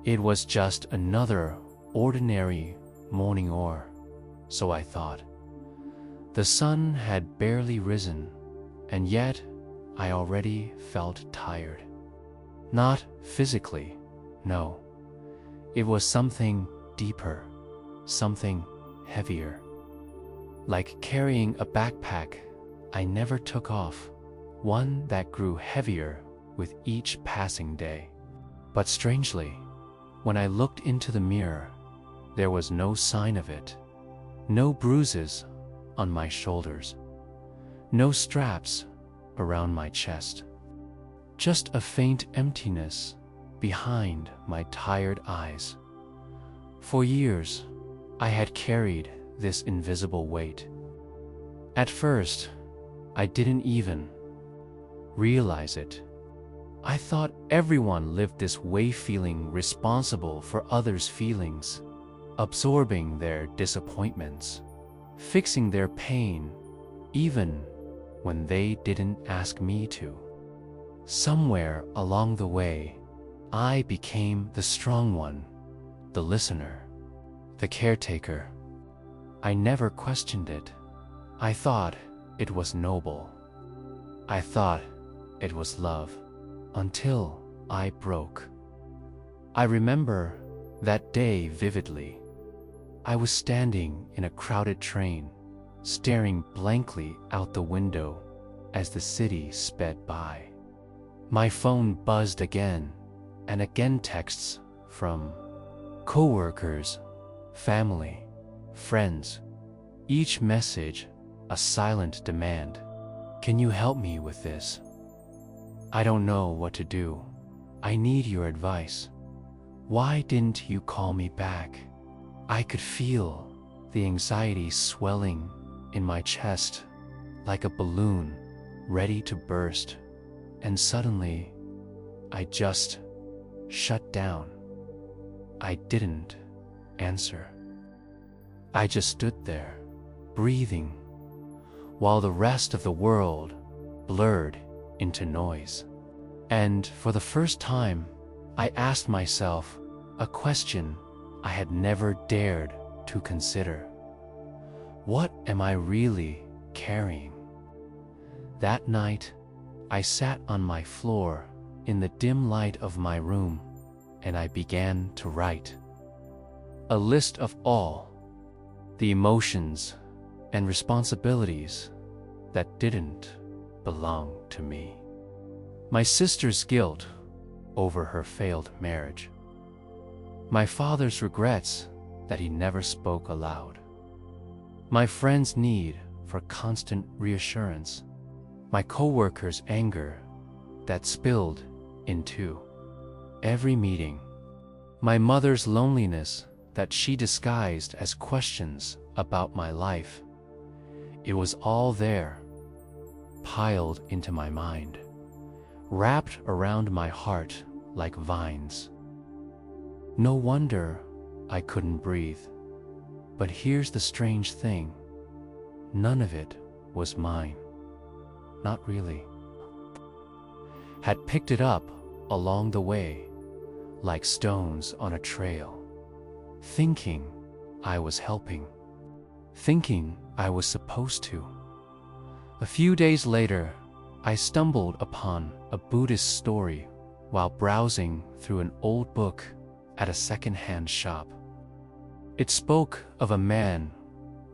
It was just another ordinary morning, or so I thought. The sun had barely risen, and yet I already felt tired. Not physically, no. It was something deeper, something heavier. Like carrying a backpack I never took off, one that grew heavier with each passing day. But strangely, when I looked into the mirror, there was no sign of it. No bruises on my shoulders, no straps around my chest. Just a faint emptiness behind my tired eyes. For years, I had carried this invisible weight. At first, I didn't even realize it. I thought everyone lived this way, feeling responsible for others' feelings, absorbing their disappointments, fixing their pain, even when they didn't ask me to. Somewhere along the way, I became the strong one, the listener, the caretaker. I never questioned it. I thought it was noble. I thought it was love, until I broke. I remember that day vividly. I was standing in a crowded train, staring blankly out the window as the city sped by. My phone buzzed again and again, texts from coworkers, family, friends, each message a silent demand. Can you help me with this? I don't know what to do. I need your advice. Why didn't you call me back? I could feel the anxiety swelling in my chest like a balloon ready to burst, and suddenly I just shut down. I didn't answer. I just stood there, breathing, while the rest of the world blurred into noise. And for the first time, I asked myself a question I had never dared to consider. What am I really carrying? That night, I sat on my floor in the dim light of my room, and I began to write. A list of all the emotions and responsibilities that didn't belong to me. My sister's guilt over her failed marriage. My father's regrets that he never spoke aloud. My friend's need for constant reassurance. My coworker's anger that spilled into every meeting. My mother's loneliness that she disguised as questions about my life. It was all there, piled into my mind, wrapped around my heart like vines. No wonder I couldn't breathe. But here's the strange thing. None of it was mine. Not really. Had picked it up along the way, like stones on a trail, thinking I was helping, thinking I was supposed to. A few days later, I stumbled upon a Buddhist story while browsing through an old book at a second-hand shop. It spoke of a man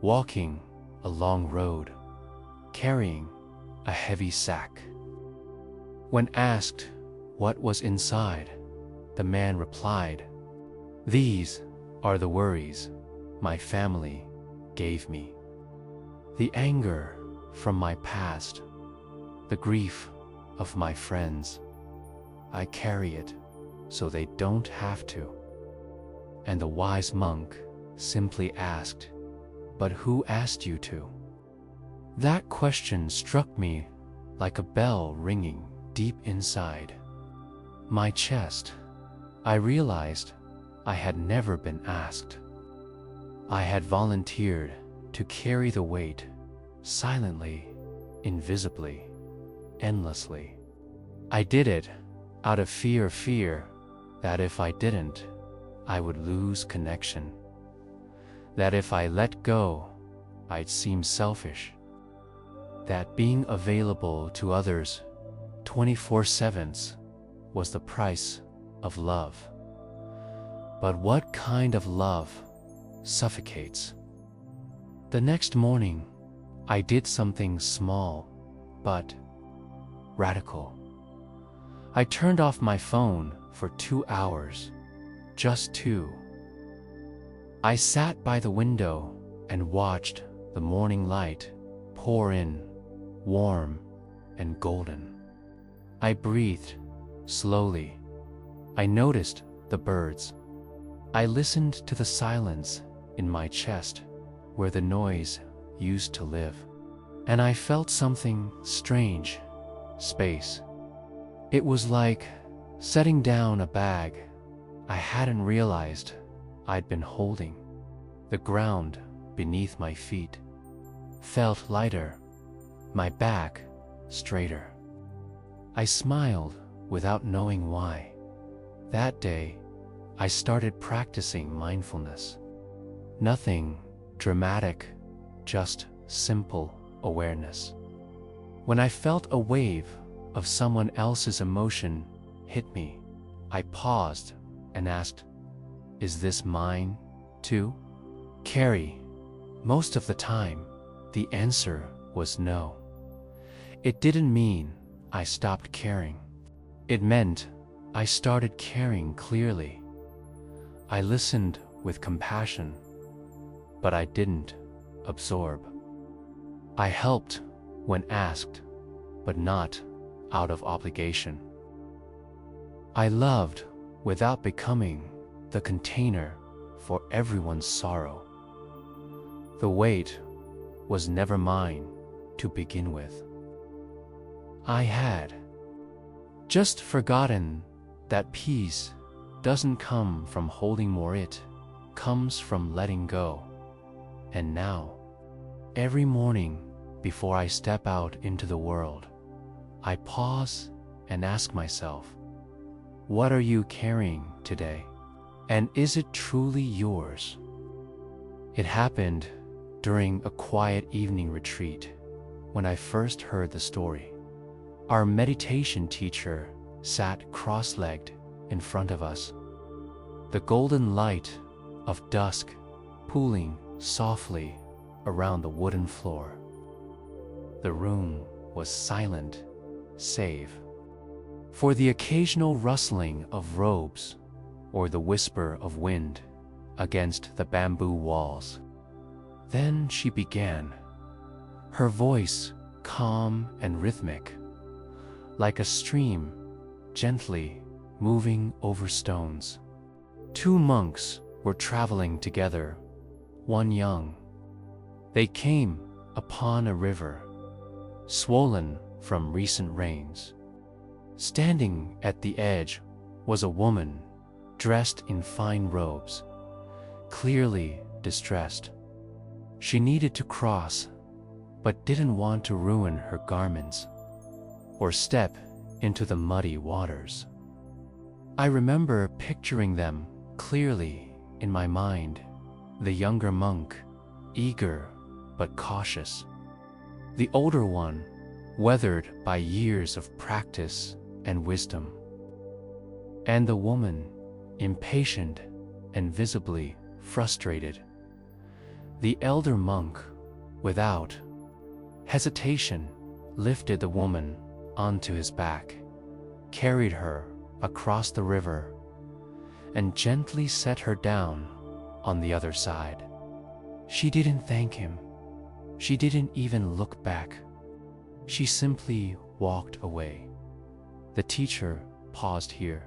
walking a long road, carrying a heavy sack. When asked what was inside, the man replied, "These are the worries my family gave me. The anger from my past, the grief of my friends. I carry it so they don't have to." And the wise monk simply asked, "But who asked you to?" That question struck me like a bell ringing deep inside my chest. I realized I had never been asked. I had volunteered to carry the weight, silently, invisibly, endlessly. I did it out of fear that if I didn't, I would lose connection, that if I let go, I'd seem selfish, that being available to others 24/7 was the price of love. But what kind of love suffocates? The next morning, I did something small, but radical. I turned off my phone for 2 hours, just 2. I sat by the window and watched the morning light pour in, warm and golden. I breathed slowly. I noticed the birds. I listened to the silence in my chest where the noise used to live. And I felt something strange, space. It was like setting down a bag I hadn't realized I'd been holding. The ground beneath my feet felt lighter, my back straighter. I smiled without knowing why. That day, I started practicing mindfulness. Nothing dramatic, just simple awareness. When I felt a wave of someone else's emotion hit me, I paused and asked, "Is this mine too?" Carry. Most of the time, the answer was no. It didn't mean I stopped caring. It meant I started caring clearly. I listened with compassion, but I didn't absorb. I helped when asked, but not out of obligation. I loved without becoming the container for everyone's sorrow. The weight was never mine to begin with. I had just forgotten that peace doesn't come from holding more, it comes from letting go. And now, every morning before I step out into the world, I pause and ask myself, what are you carrying today? And is it truly yours? It happened during a quiet evening retreat when I first heard the story. Our meditation teacher sat cross-legged in front of us, the golden light of dusk pooling softly around the wooden floor. The room was silent, save for the occasional rustling of robes or the whisper of wind against the bamboo walls. Then she began, her voice calm and rhythmic, like a stream gently moving over stones. 2 monks were traveling together, one young. They came upon a river, swollen from recent rains. Standing at the edge was a woman dressed in fine robes, clearly distressed. She needed to cross, but didn't want to ruin her garments or step into the muddy waters. I remember picturing them clearly in my mind, the younger monk, eager but cautious, the older one, weathered by years of practice and wisdom, and the woman, impatient and visibly frustrated. The elder monk, without hesitation, lifted the woman onto his back, carried her across the river, and gently set her down on the other side. She didn't thank him. She didn't even look back. She simply walked away. The teacher paused here.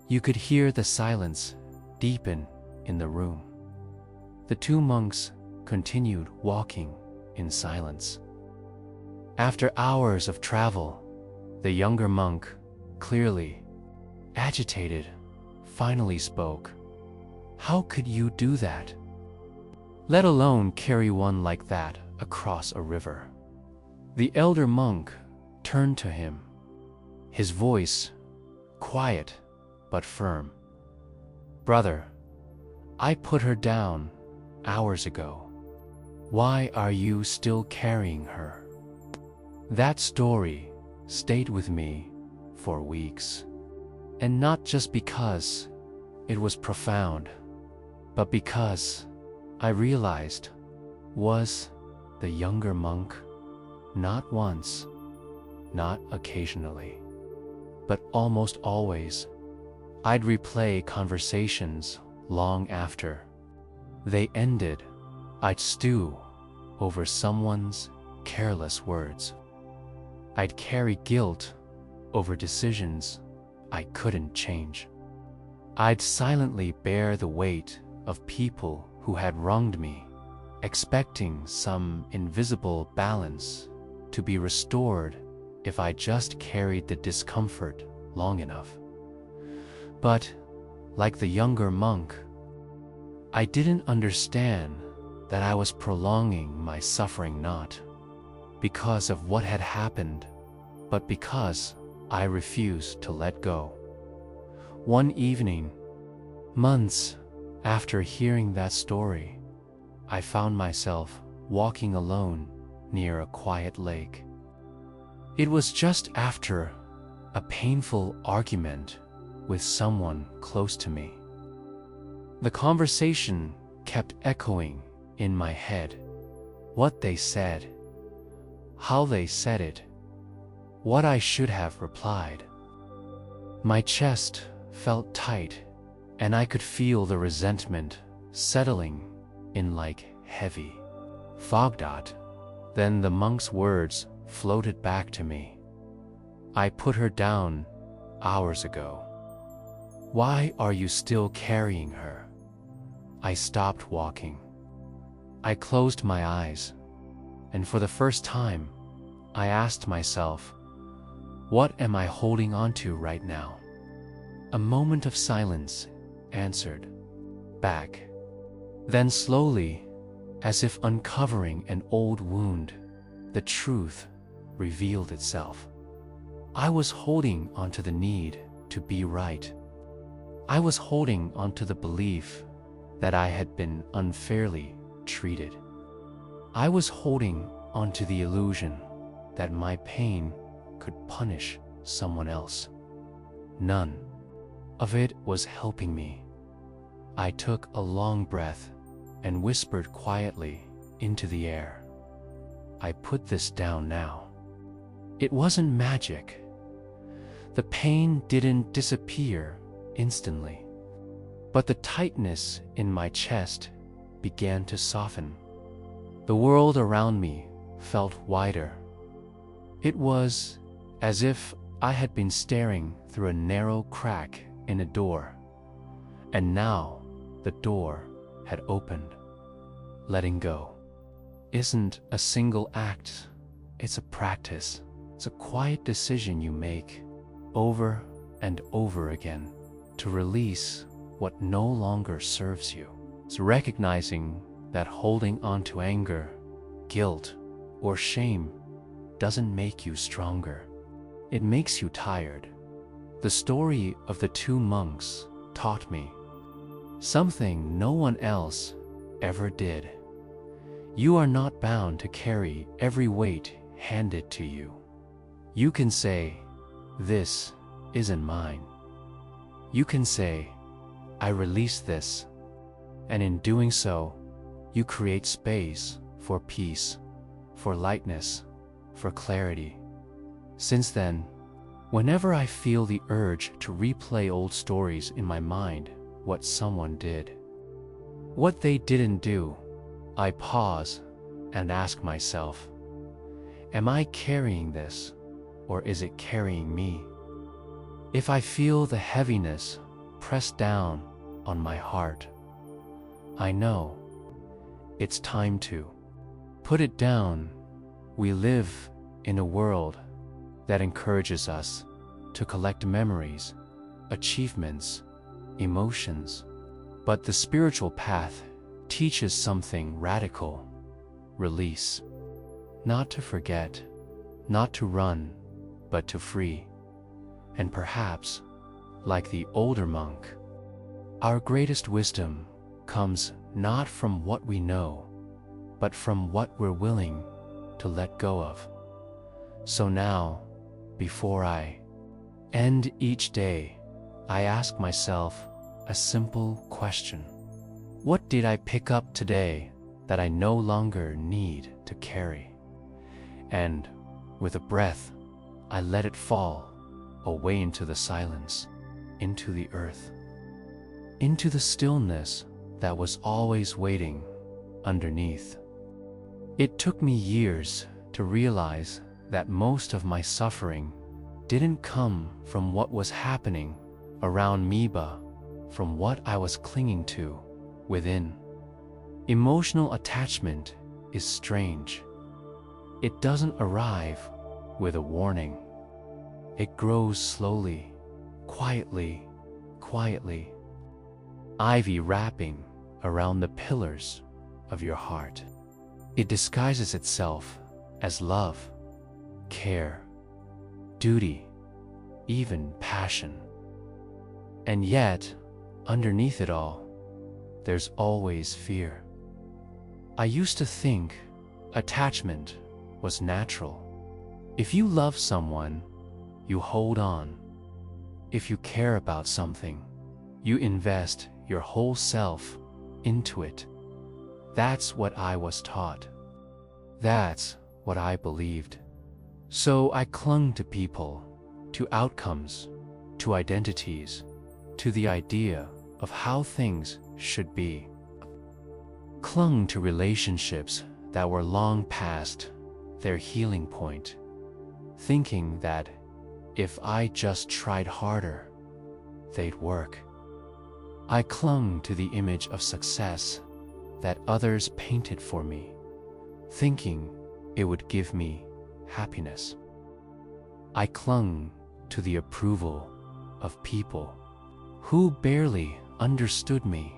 You could hear the silence deepen in the room. The 2 monks continued walking in silence. After hours of travel, the younger monk, clearly agitated, finally spoke. How could you do that? Let alone carry one like that across a river. The elder monk turned to him, his voice quiet but firm. Brother, I put her down hours ago. Why are you still carrying her? That story stayed with me for weeks. And not just because it was profound, but because I realized was the younger monk, not once, not occasionally, but almost always. I'd replay conversations long after they ended. I'd stew over someone's careless words. I'd carry guilt over decisions I couldn't change. I'd silently bear the weight of people who had wronged me, expecting some invisible balance to be restored if I just carried the discomfort long enough. But, like the younger monk, I didn't understand that I was prolonging my suffering not because of what had happened, but because I refused to let go. One evening, months after hearing that story, I found myself walking alone near a quiet lake. It was just after a painful argument with someone close to me. The conversation kept echoing in my head. What they said, how they said it, what I should have replied. My chest felt tight, and I could feel the resentment settling in like heavy fog. Then the monk's words floated back to me. I put her down hours ago. Why are you still carrying her? I stopped walking. I closed my eyes, and for the first time, I asked myself, what am I holding on to right now? A moment of silence answered back. Then slowly, as if uncovering an old wound, the truth revealed itself. I was holding onto the need to be right. I was holding onto the belief that I had been unfairly treated. I was holding onto the illusion that my pain could punish someone else. None of it was helping me. I took a long breath and whispered quietly into the air. I put this down now. It wasn't magic. The pain didn't disappear instantly, but the tightness in my chest began to soften. The world around me felt wider. It was as if I had been staring through a narrow crack in a door, and now the door had opened. Letting go isn't a single act, it's a practice. It's a quiet decision you make over and over again to release what no longer serves you. It's recognizing that holding on to anger, guilt, or shame doesn't make you stronger. It makes you tired. The story of the two monks taught me something no one else ever did. You are not bound to carry every weight handed to you. You can say, "This isn't mine." You can say, "I release this," and in doing so, you create space for peace, for lightness, for clarity. Since then, whenever I feel the urge to replay old stories in my mind, what someone did, what they didn't do, I pause and ask myself, am I carrying this, or is it carrying me? If I feel the heaviness press down on my heart, I know it's time to put it down. We live in a world that encourages us to collect memories, achievements, emotions, but the spiritual path teaches something radical: release. Not to forget, not to run, but to free. And perhaps, like the older monk, Our greatest wisdom comes not from what we know, but from what we're willing to let go of. So now, before I end each day, I ask myself a simple question. What did I pick up today that I no longer need to carry? And with a breath, I let it fall away into the silence, into the earth, into the stillness that was always waiting underneath. It took me years to realize that most of my suffering didn't come from what was happening around me, but from what I was clinging to within. Emotional attachment is strange. It doesn't arrive with a warning. It grows slowly, quietly, ivy wrapping around the pillars of your heart. It disguises itself as love, care, duty, even passion. And yet, underneath it all, there's always fear. I used to think attachment was natural. If you love someone, you hold on. If you care about something, you invest your whole self into it. That's what I was taught. That's what I believed. So I clung to people, to outcomes, to identities, to the idea of how things should be. Clung to relationships that were long past their healing point, thinking that if I just tried harder, they'd work. I clung to the image of success that others painted for me, thinking it would give me happiness. I clung to the approval of people who barely understood me,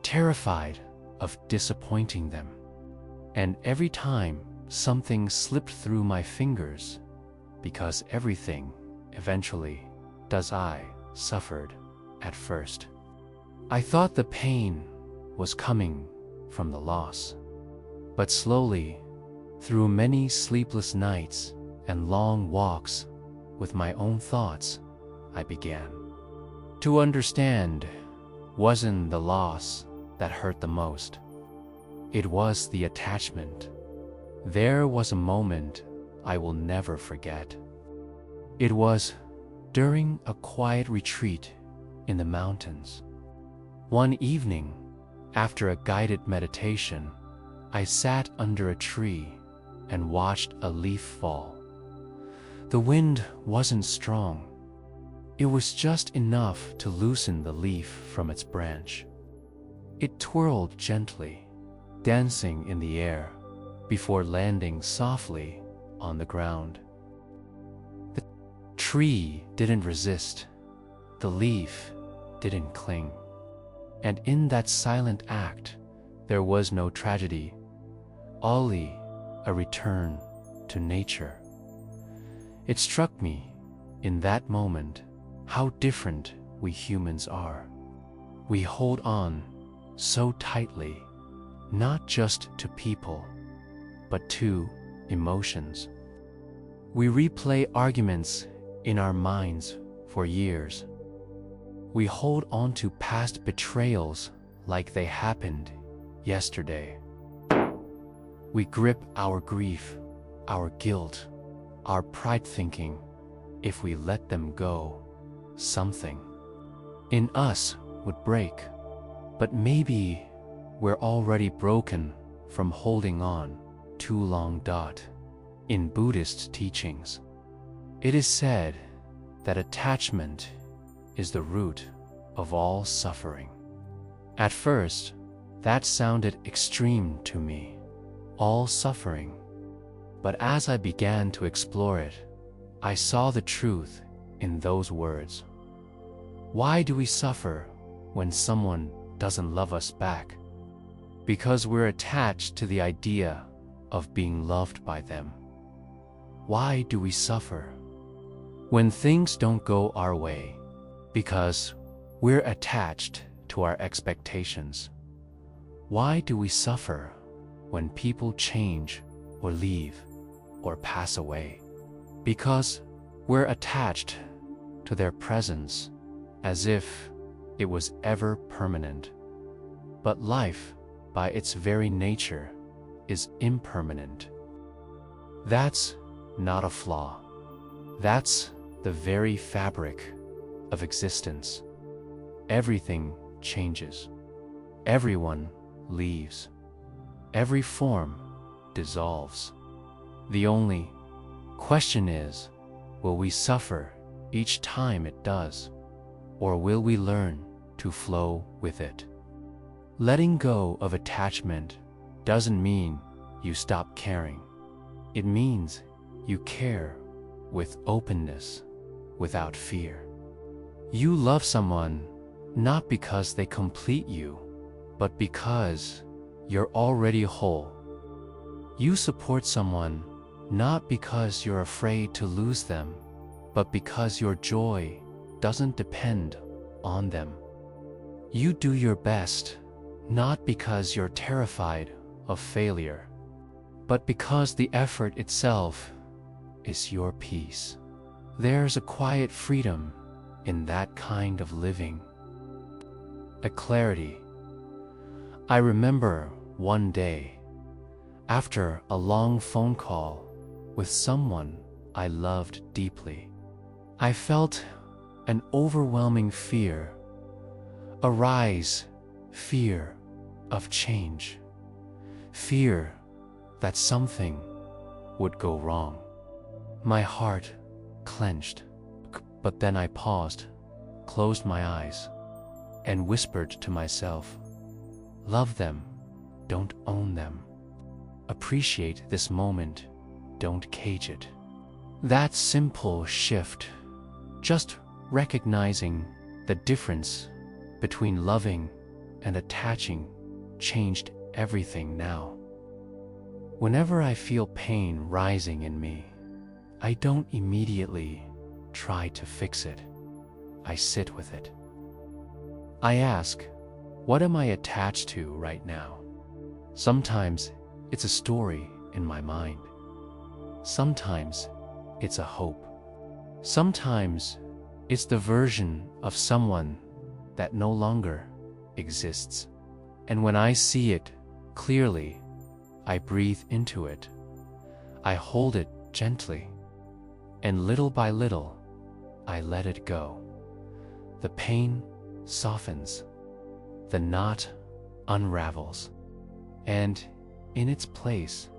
terrified of disappointing them. And every time something slipped through my fingers, because everything eventually does, I suffered at first. I thought the pain was coming from the loss. But slowly, through many sleepless nights and long walks with my own thoughts, I began to understand wasn't the loss that hurt the most. It was the attachment. There was a moment I will never forget. It was during a quiet retreat in the mountains. One evening, after a guided meditation, I sat under a tree and watched a leaf fall. The wind wasn't strong. It was just enough to loosen the leaf from its branch. It twirled gently, dancing in the air, before landing softly on the ground. The tree didn't resist. The leaf didn't cling. And in that silent act, there was no tragedy, only a return to nature. It struck me in that moment how different we humans are. We hold on so tightly, not just to people, but to emotions. We replay arguments in our minds for years. We hold on to past betrayals like they happened yesterday. We grip our grief, our guilt, our pride, thinking if we let them go, something in us would break. But maybe we're already broken from holding on too long. In Buddhist teachings, it is said that attachment is the root of all suffering. At first, that sounded extreme to me, all suffering. But as I began to explore it, I saw the truth in those words. Why do we suffer when someone doesn't love us back? Because we're attached to the idea of being loved by them. Why do we suffer when things don't go our way? Because we're attached to our expectations. Why do we suffer when people change or leave or pass away? Because we're attached to their presence as if it was ever permanent. But life, by its very nature, is impermanent. That's not a flaw. That's the very fabric of existence. Everything changes. Everyone leaves. Every form dissolves. The only question is, will we suffer each time it does, or will we learn to flow with it? Letting go of attachment doesn't mean you stop caring. It means you care with openness, without fear. You love someone not because they complete you, but because you're already whole. You support someone not because you're afraid to lose them, but because your joy doesn't depend on them. You do your best not because you're terrified of failure, but because the effort itself is your peace. There's a quiet freedom in that kind of living. A clarity. I remember one day, after a long phone call with someone I loved deeply, I felt an overwhelming fear arise, fear of change, fear that something would go wrong. My heart clenched, but then I paused, closed my eyes, and whispered to myself, love them, don't own them. Appreciate this moment, don't cage it. That simple shift, just recognizing the difference between loving and attaching, changed everything now. Whenever I feel pain rising in me, I don't immediately try to fix it. I sit with it. I ask, what am I attached to right now? Sometimes it's a story in my mind. Sometimes it's a hope. Sometimes it's the version of someone that no longer exists. And when I see it clearly, I breathe into it. I hold it gently, and little by little, I let it go. The pain softens, the knot unravels, and in its place,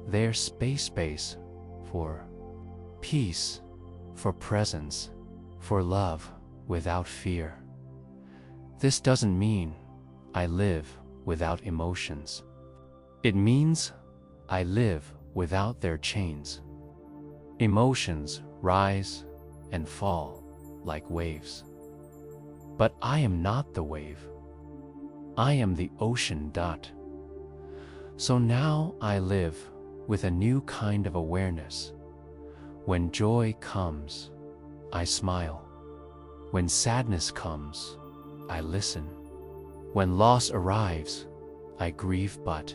there's space for peace, for presence, for love without fear. This doesn't mean I live without emotions. It means I live without their chains. Emotions rise and fall like waves. But I am not the wave. I am the ocean dot. So now I live with a new kind of awareness. When joy comes, I smile. When sadness comes, I listen. When loss arrives, I grieve, but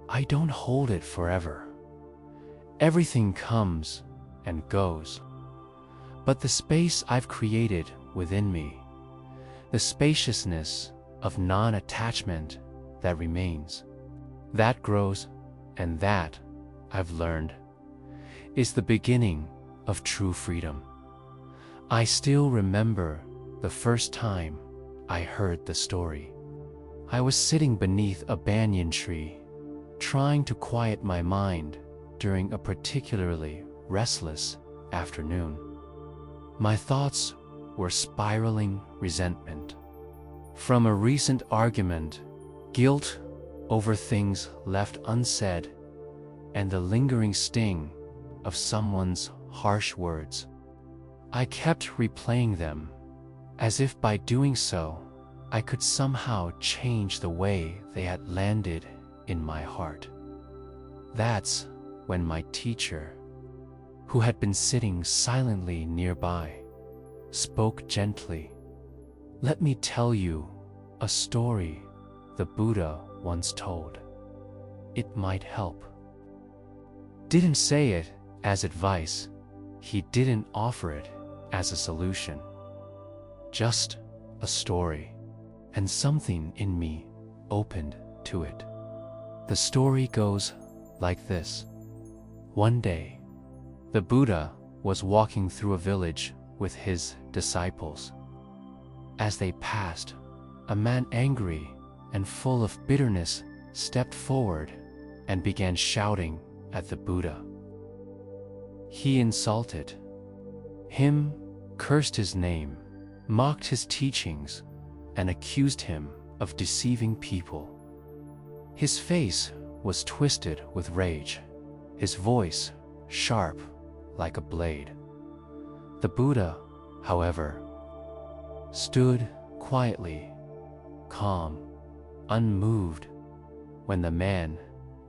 I don't hold it forever. Everything comes and goes. But the space I've created within me, the spaciousness of non-attachment that remains, that grows, and that, I've learned, is the beginning of true freedom. I still remember the first time I heard the story. I was sitting beneath a banyan tree, trying to quiet my mind during a particularly restless afternoon. My thoughts were spiraling resentment from a recent argument, guilt over things left unsaid, and the lingering sting of someone's harsh words. I kept replaying them, as if by doing so, I could somehow change the way they had landed in my heart. That's when my teacher, who had been sitting silently nearby, spoke gently. Let me tell you a story the Buddha once told. It might help. Didn't say it as advice. He didn't offer it as a solution. Just a story, and something in me opened to it. The story goes like this. One day, the Buddha was walking through a village with his disciples. As they passed, a man angry and full of bitterness stepped forward and began shouting at the Buddha. He insulted him, cursed his name, mocked his teachings, and accused him of deceiving people. His face was twisted with rage, his voice sharp like a blade. The Buddha, however, stood quietly, calm, unmoved, when the man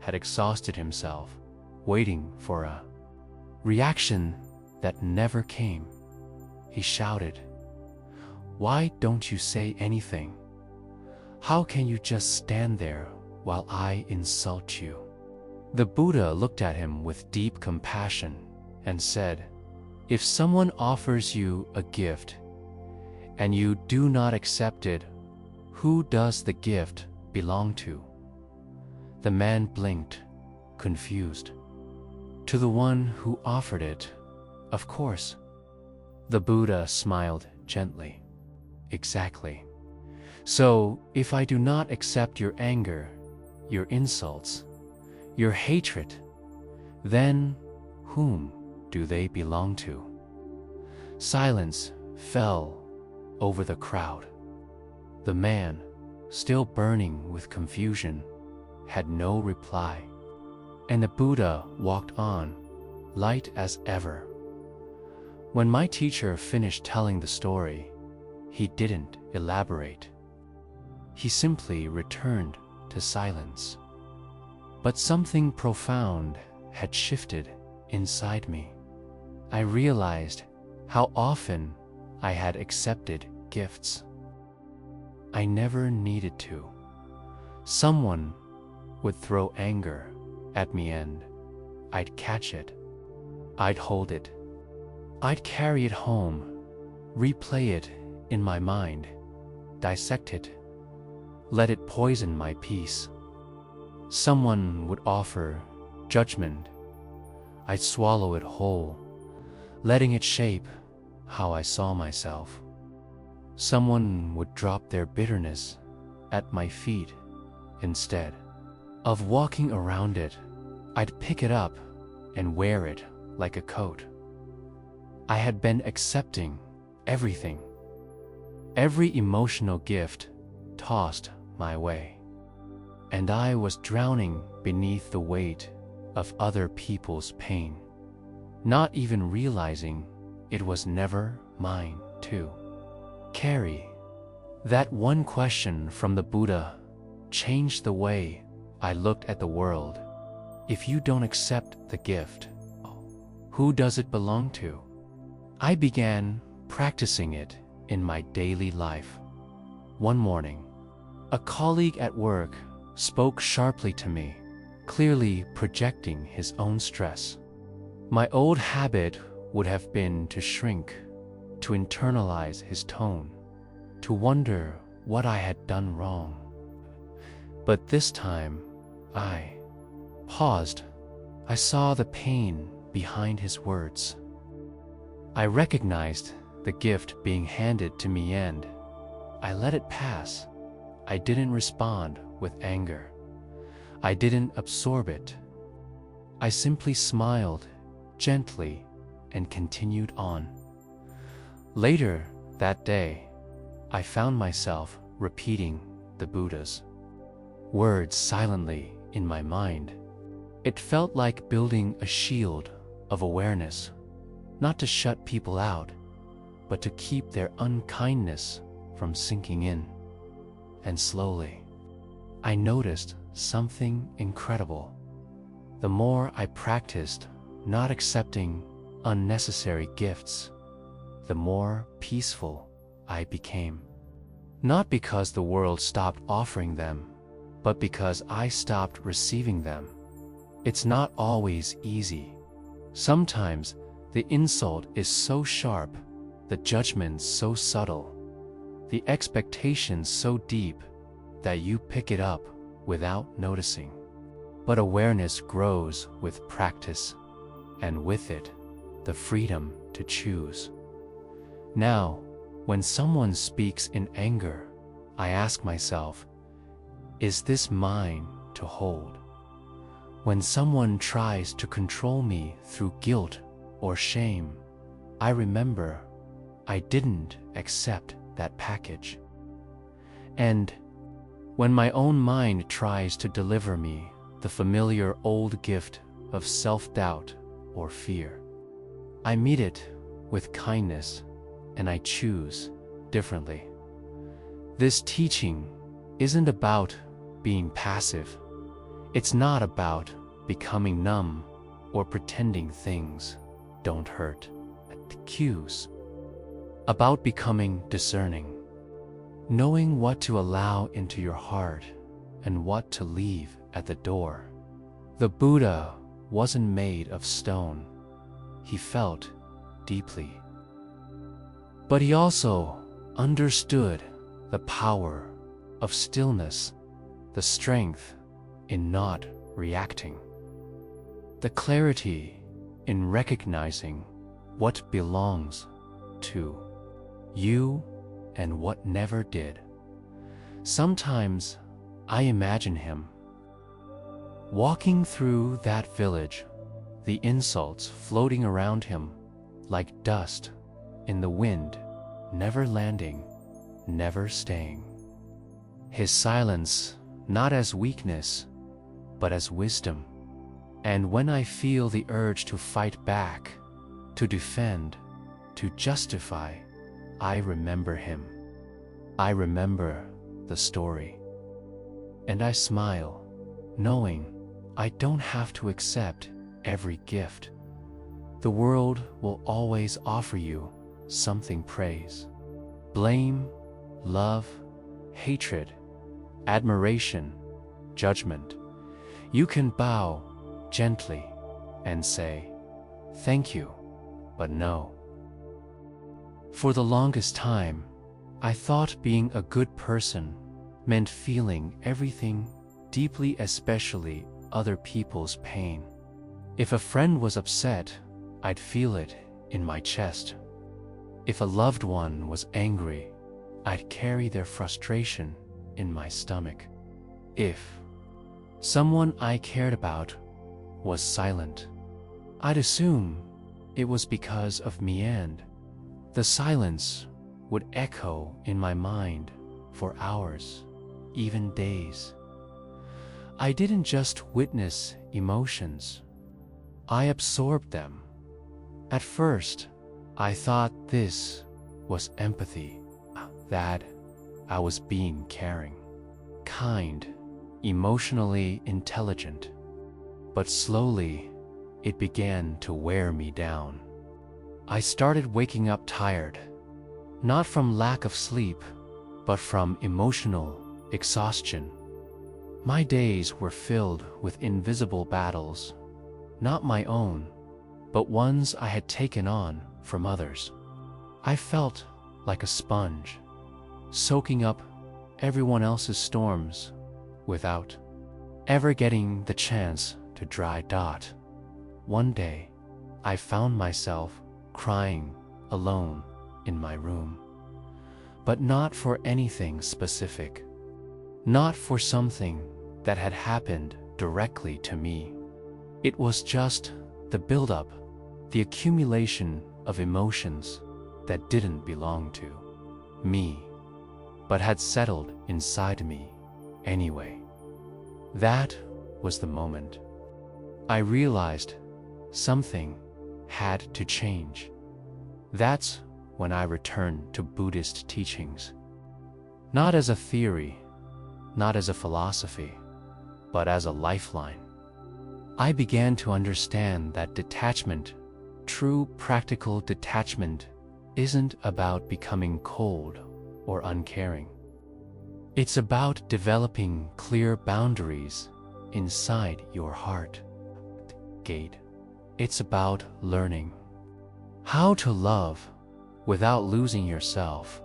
had exhausted himself, waiting for a reaction that never came. He shouted, "Why don't you say anything? How can you just stand there while I insult you?" The Buddha looked at him with deep compassion and said, "If someone offers you a gift and you do not accept it, who does the gift belong to?" The man blinked, confused. "To the one who offered it, of course." The Buddha smiled gently. "Exactly. So, if I do not accept your anger, your insults, your hatred, then whom do they belong to?" Silence fell over the crowd. The man, still burning with confusion, had no reply, and the Buddha walked on, light as ever. When my teacher finished telling the story, he didn't elaborate. He simply returned to silence. But something profound had shifted inside me. I realized how often I had accepted gifts I never needed to. Someone would throw anger at me and I'd catch it. I'd hold it. I'd carry it home, replay it in my mind, dissect it, let it poison my peace. Someone would offer judgment. I'd swallow it whole, letting it shape how I saw myself. Someone would drop their bitterness at my feet. Instead of walking around it, I'd pick it up and wear it like a coat. I had been accepting everything, every emotional gift tossed my way, and I was drowning beneath the weight of other people's pain, not even realizing it was never mine to carry. That one question from the Buddha changed the way I looked at the world. If you don't accept the gift, who does it belong to? I began practicing it in my daily life. One morning, a colleague at work spoke sharply to me, clearly projecting his own stress. My old habit would have been to shrink, to internalize his tone, to wonder what I had done wrong. But this time, I paused. I saw the pain behind his words. I recognized the gift being handed to me and I let it pass. I didn't respond with anger. I didn't absorb it. I simply smiled gently and continued on. Later that day, I found myself repeating the Buddha's words silently in my mind. It felt like building a shield of awareness, not to shut people out, but to keep their unkindness from sinking in. And slowly, I noticed something incredible. The more I practiced not accepting unnecessary gifts, the more peaceful I became. Not because the world stopped offering them, but because I stopped receiving them. It's not always easy. Sometimes the insult is so sharp, the judgment so subtle, the expectations so deep that you pick it up without noticing. But awareness grows with practice, and with it, the freedom to choose. Now, when someone speaks in anger, I ask myself, is this mine to hold? When someone tries to control me through guilt or shame, I remember I didn't accept that package. And when my own mind tries to deliver me the familiar old gift of self-doubt or fear, I meet it with kindness and I choose differently. This teaching isn't about being passive. It's not about becoming numb or pretending things don't hurt at the cues. About becoming discerning, knowing what to allow into your heart and what to leave at the door. The Buddha wasn't made of stone. He felt deeply. But he also understood the power of stillness, the strength in not reacting, the clarity in recognizing what belongs to you and what never did. Sometimes I imagine him walking through that village, the insults floating around him like dust in the wind, never landing, never staying. His silence not as weakness, but as wisdom. And when I feel the urge to fight back, to defend, to justify, I remember him. I remember the story. And I smile, knowing I don't have to accept every gift. The world will always offer you something praise. Blame, love, hatred, admiration, judgment. You can bow gently and say, thank you, but no. For the longest time, I thought being a good person meant feeling everything deeply, especially other people's pain. If a friend was upset, I'd feel it in my chest. If a loved one was angry, I'd carry their frustration in my stomach. If someone I cared about was silent, I'd assume it was because of me, and the silence would echo in my mind for hours, even days. I didn't just witness emotions, I absorbed them. At first, I thought this was empathy, that I was being caring, kind, emotionally intelligent. But slowly, it began to wear me down. I started waking up tired, not from lack of sleep, but from emotional exhaustion. My days were filled with invisible battles, not my own, but ones I had taken on from others. I felt like a sponge, soaking up everyone else's storms without ever getting the chance to dry dot. One day, I found myself crying alone in my room, but not for anything specific, not for something that had happened directly to me. It was just the buildup, the accumulation of emotions that didn't belong to me, but had settled inside me anyway. That was the moment I realized something had to change. That's when I returned to Buddhist teachings. Not as a theory, not as a philosophy, but as a lifeline. I began to understand that detachment, true practical detachment, isn't about becoming cold or uncaring. It's about developing clear boundaries inside your heart gate. It's about learning how to love without losing yourself.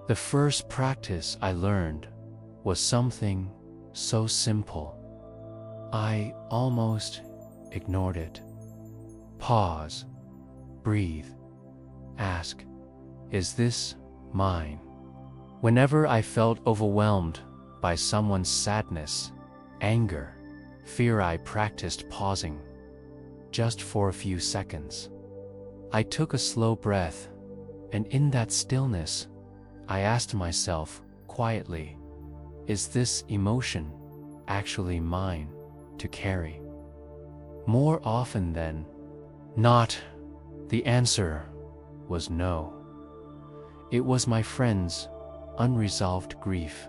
The first practice I learned was something so simple. I almost ignored it. Pause, breathe, ask, is this mine? Whenever I felt overwhelmed by someone's sadness, anger, fear, I practiced pausing just for a few seconds. I took a slow breath, and in that stillness, I asked myself quietly, is this emotion actually mine to carry? More often than not, the answer was no. It was my friend's unresolved grief.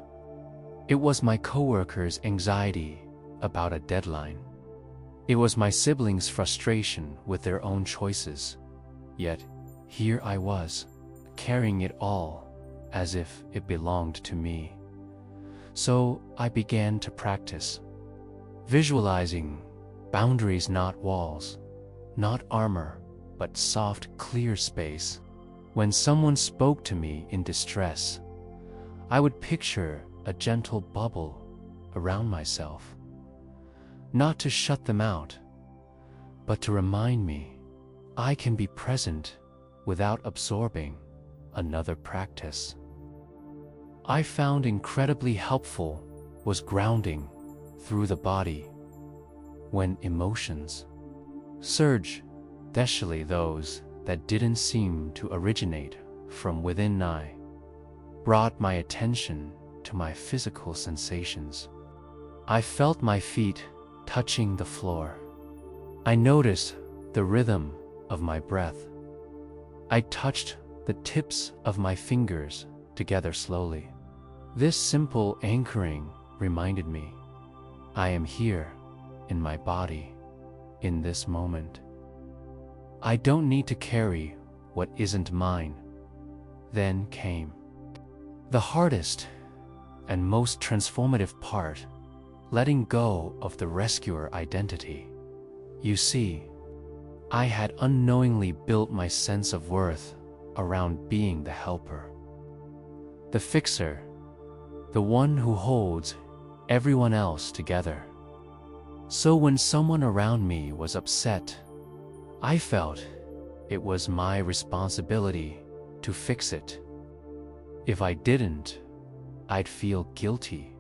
It was my coworker's anxiety about a deadline. It was my siblings' frustration with their own choices. Yet, here I was, carrying it all as if it belonged to me. So I began to practice visualizing boundaries, not walls, not armor, but soft, clear space. When someone spoke to me in distress, I would picture a gentle bubble around myself, not to shut them out, but to remind me I can be present without absorbing another practice. I found incredibly helpful was grounding through the body. When emotions surge, especially those that didn't seem to originate from within, I brought my attention to my physical sensations. I felt my feet touching the floor. I noticed the rhythm of my breath. I touched the tips of my fingers together slowly. This simple anchoring reminded me, I am here in my body, in this moment. I don't need to carry what isn't mine. Then came the hardest and most transformative part, letting go of the rescuer identity. You see, I had unknowingly built my sense of worth around being the helper, the fixer, the one who holds everyone else together. So when someone around me was upset, I felt it was my responsibility to fix it. If I didn't, I'd feel guilty,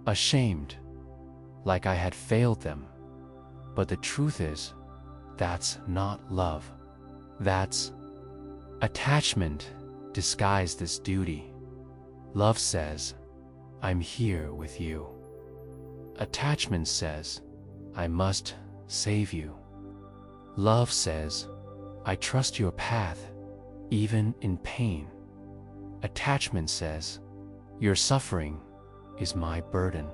ashamed, like I had failed them. But the truth is, that's not love. That's attachment disguised as duty. Love says, I'm here with you. Attachment says, I must save you. Love says, I trust your path, even in pain. Attachment says, your suffering is my burden.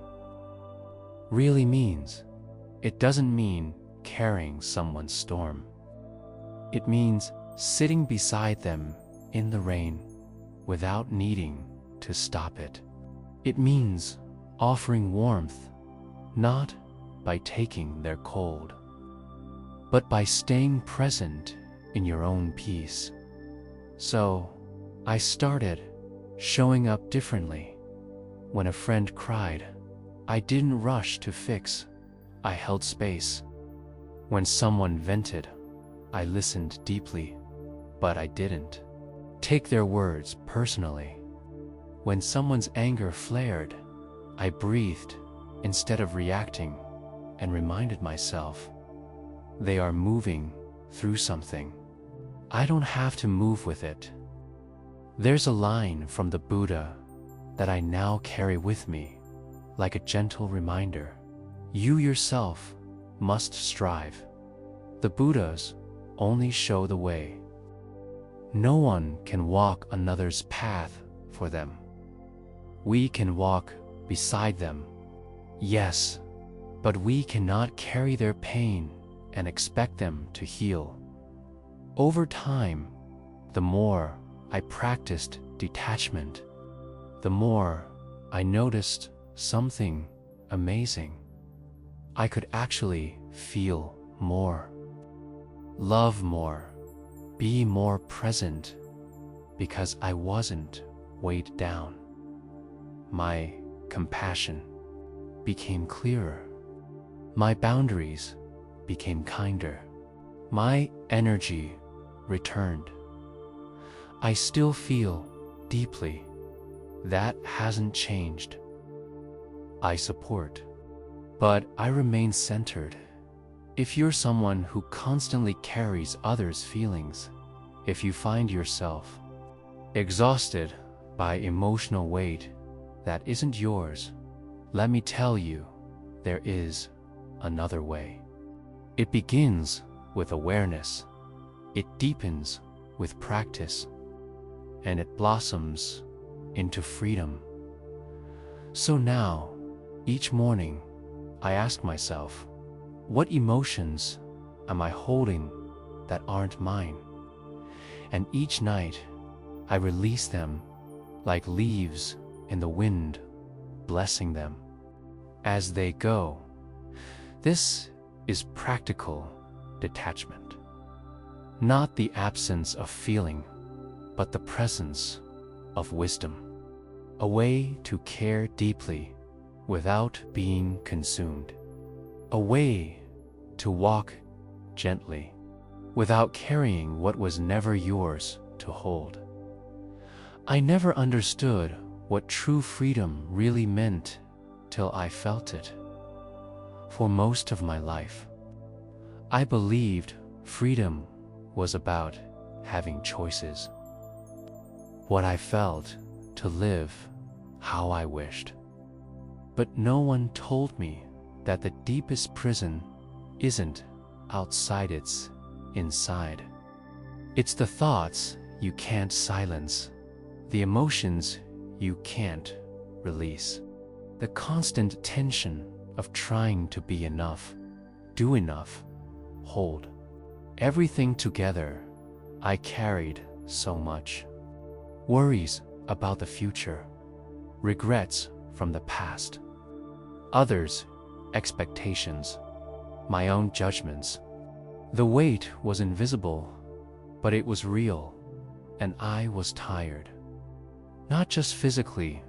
Really means, it doesn't mean carrying someone's storm. It means sitting beside them in the rain without needing to stop it. It means offering warmth, not by taking their cold, but by staying present in your own peace. So, I started showing up differently. When a friend cried, I didn't rush to fix, I held space. When someone vented, I listened deeply, but I didn't take their words personally. When someone's anger flared, I breathed instead of reacting and reminded myself, they are moving through something. I don't have to move with it. There's a line from the Buddha that I now carry with me, like a gentle reminder. You yourself must strive. The Buddhas only show the way. No one can walk another's path for them. We can walk beside them, yes, but we cannot carry their pain and expect them to heal. Over time, the more I practiced detachment, the more I noticed something amazing. I could actually feel more, love more, be more present, because I wasn't weighed down. My compassion became clearer. My boundaries became kinder. My energy returned. I still feel deeply. That hasn't changed. I support, but I remain centered. If you're someone who constantly carries others' feelings, if you find yourself exhausted by emotional weight that isn't yours, let me tell you, there is another way. It begins with awareness, it deepens with practice, and it blossoms into freedom. So now, each morning, I ask myself, what emotions am I holding that aren't mine? And each night, I release them like leaves in the wind, blessing them as they go. This is practical detachment. Not the absence of feeling, but the presence of wisdom. A way to care deeply without being consumed. A way to walk gently without carrying what was never yours to hold. I never understood what true freedom really meant till I felt it. For most of my life, I believed freedom was about having choices. What I felt to live how I wished. But no one told me that the deepest prison isn't outside, it's inside. It's the thoughts you can't silence, the emotions you can't release, the constant tension of trying to be enough, do enough, hold everything together. I carried so much. Worries about the future, regrets from the past, others' expectations, my own judgments. The weight was invisible, but it was real, and I was tired. Not just physically,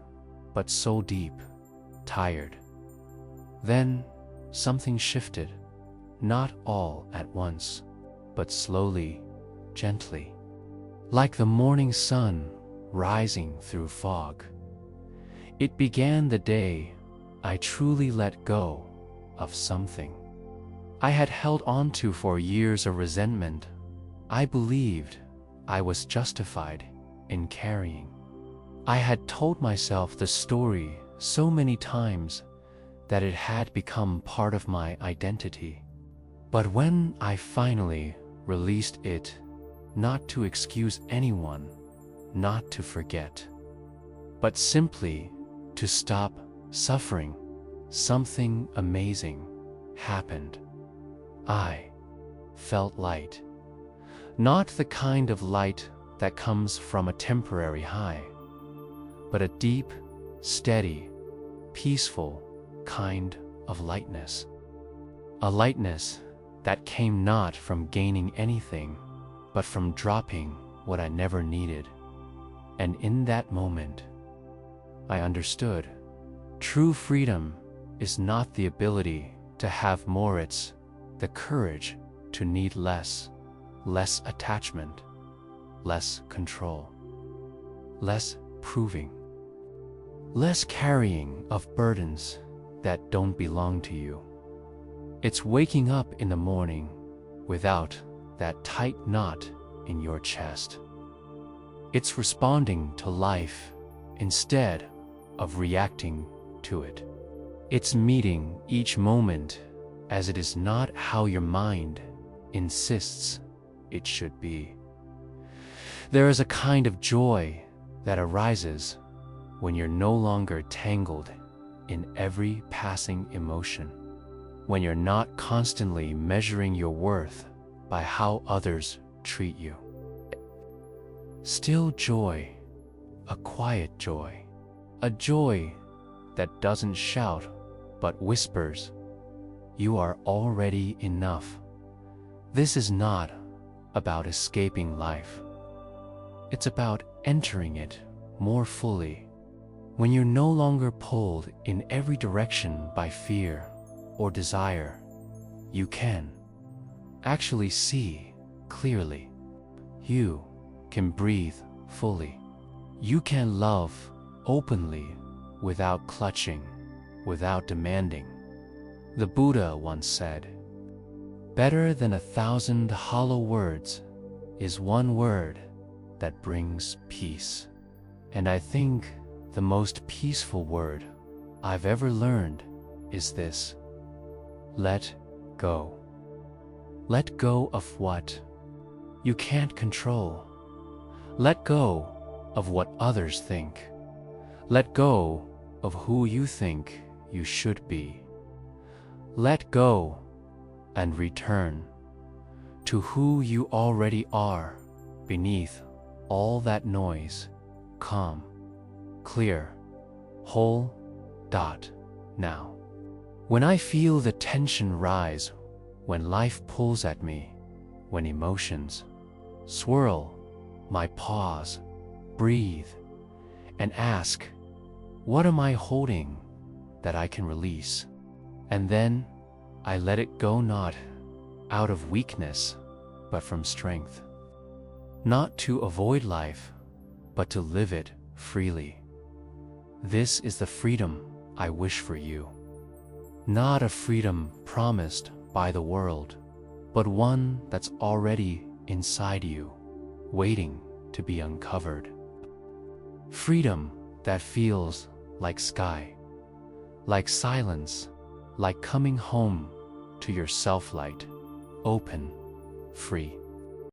but so deep, tired. Then something shifted, not all at once, but slowly, gently, like the morning sun rising through fog. It began the day I truly let go of something I had held onto for years, a resentment I believed I was justified in carrying. I had told myself the story so many times that it had become part of my identity. But when I finally released it, not to excuse anyone, not to forget, but simply to stop suffering, something amazing happened. I felt light. Not the kind of light that comes from a temporary high, but a deep, steady, peaceful kind of lightness. A lightness that came not from gaining anything, but from dropping what I never needed. And in that moment, I understood. True freedom is not the ability to have more, it's the courage to need less attachment, less control, less proving, less carrying of burdens that don't belong to you. It's waking up in the morning without that tight knot in your chest. It's responding to life instead of reacting to it. It's meeting each moment as it is, not how your mind insists it should be. There is a kind of joy that arises when you're no longer tangled in every passing emotion, when you're not constantly measuring your worth by how others treat you. Still joy, a quiet joy, a joy that doesn't shout but whispers, "You are already enough." This is not about escaping life. It's about entering it more fully. When you're no longer pulled in every direction by fear or desire, you can actually see clearly. You can breathe fully. You can love openly without clutching, without demanding. The Buddha once said, "Better than 1,000 hollow words is one word that brings peace." And I think the most peaceful word I've ever learned is this: let go. Let go of what you can't control. Let go of what others think. Let go of who you think you should be. Let go and return to who you already are beneath all that noise, calm, clear, whole, now. When I feel the tension rise, when life pulls at me, when emotions swirl, I pause, breathe, and ask, what am I holding that I can release? And then I let it go, not out of weakness, but from strength. Not to avoid life, but to live it freely. This is the freedom I wish for you. Not a freedom promised by the world, but one that's already inside you, waiting to be uncovered. Freedom that feels like sky, like silence, like coming home to your self-light, open, free.